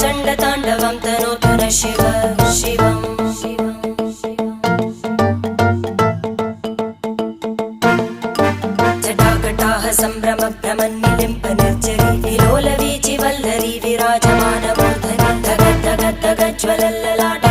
चण्डताण्डवं तनोतु न शिव शिवम् जटाकटाः सम्भ्रमभ्रमन्निलिम्प निर्जरी विलोलवीचि वल्लरी विराजमानमूर्धनि धगद्धगद्धगज्ज्वलल्ललाट